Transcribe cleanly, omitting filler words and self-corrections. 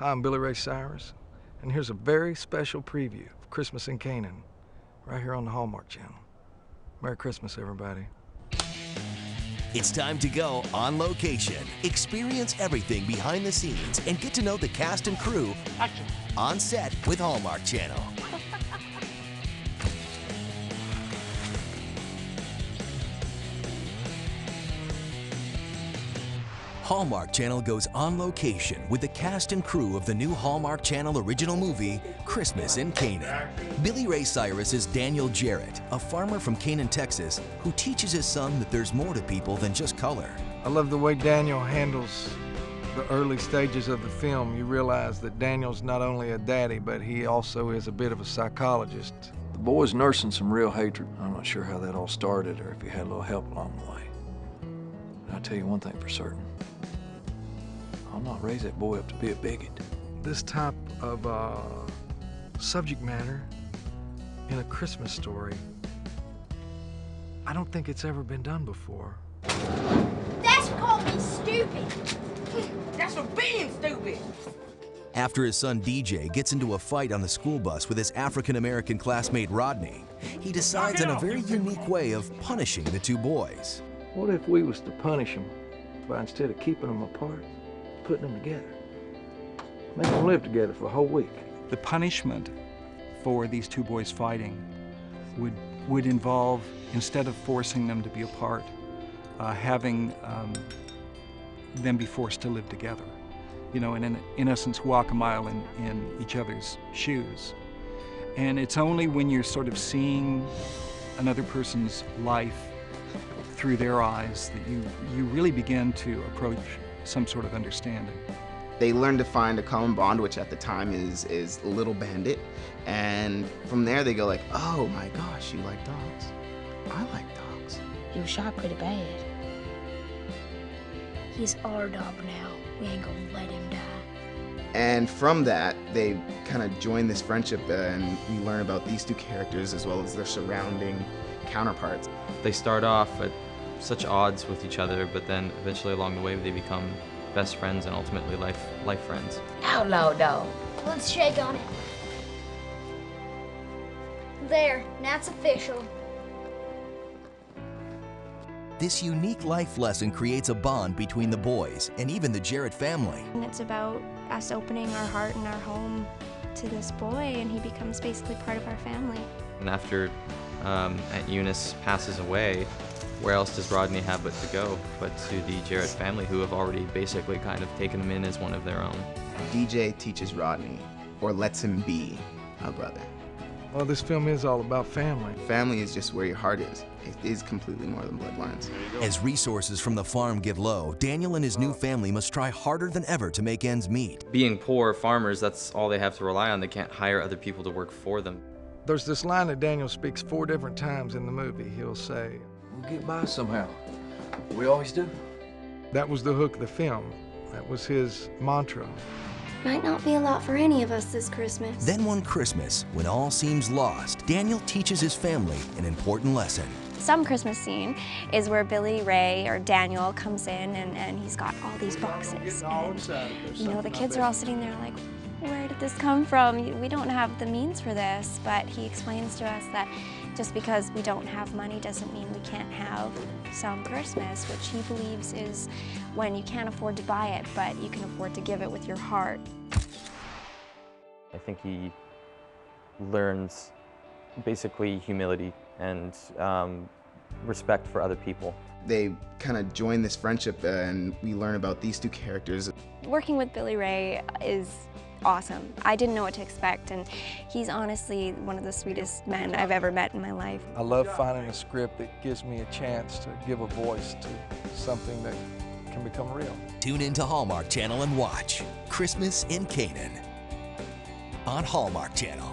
Hi, I'm Billy Ray Cyrus, and here's a very special preview of Christmas in Canaan, right here on the Hallmark Channel. Merry Christmas, everybody. It's time to go on location, experience everything behind the scenes, and get to know the cast and crew on set with Hallmark Channel. Hallmark Channel goes on location with the cast and crew of the new Hallmark Channel Original Movie, Christmas in Canaan. Billy Ray Cyrus is Daniel Jarrett, a farmer from Canaan, Texas, who teaches his son that there's more to people than just color. I love the way Daniel handles the early stages of the film. You realize that Daniel's not only a daddy, but he also is a bit of a psychologist. The boy's nursing some real hatred. I'm not sure how that all started or if he had a little help along the way. But I'll tell you one thing for certain. I'll not raise that boy up to be a bigot. This type of subject matter in a Christmas story, I don't think it's ever been done before. That's what called me stupid. That's for being stupid. After his son DJ gets into a fight on the school bus with his African-American classmate Rodney, he decides on a very unique way of punishing the two boys. What if we was to punish them by, instead of keeping them apart, putting them together? Make them live together for a whole week. The punishment for these two boys fighting would involve, instead of forcing them to be apart, having them be forced to live together. You know, and in essence, walk a mile in each other's shoes. And it's only when you're sort of seeing another person's life through their eyes that you really begin to approach some sort of understanding. They learn to find a common bond, which at the time is Little Bandit, and from there they go like, oh my gosh, you like dogs. I like dogs. He was shot pretty bad. He's our dog now. We ain't gonna let him die. And from that, they kind of join this friendship, and we learn about these two characters as well as their surrounding counterparts. They start off at such odds with each other, but then eventually along the way they become best friends and ultimately life friends. Outlaw dog. Let's shake on it. There, that's official. This unique life lesson creates a bond between the boys and even the Jarrett family. And it's about us opening our heart and our home to this boy, and he becomes basically part of our family. And after Aunt Eunice passes away, where else does Rodney have but to go but to the Jarrett family, who have already basically kind of taken him in as one of their own. DJ teaches Rodney, or lets him be, a brother. Well, this film is all about family. Family is just where your heart is. It is completely more than bloodlines. As resources from the farm get low, Daniel and his new family must try harder than ever to make ends meet. Being poor farmers, that's all they have to rely on. They can't hire other people to work for them. There's this line that Daniel speaks 4 different times in the movie. He'll say, "We'll get by somehow. We always do." That was the hook of the film. That was his mantra. Might not be a lot for any of us this Christmas. Then one Christmas, when all seems lost, Daniel teaches his family an important lesson. Some Christmas scene is where Billy Ray, or Daniel, comes in and he's got all these boxes. And, you know, the kids are all sitting there like, where did this come from? We don't have the means for this. But he explains to us that just because we don't have money doesn't mean we can't have some Christmas, which he believes is when you can't afford to buy it, but you can afford to give it with your heart. I think he learns basically humility and respect for other people. They kind of join this friendship, and we learn about these two characters. Working with Billy Ray is awesome. I didn't know what to expect, and he's honestly one of the sweetest men I've ever met in my life. I love finding a script that gives me a chance to give a voice to something that can become real. Tune into Hallmark Channel and watch Christmas in Canaan on Hallmark Channel.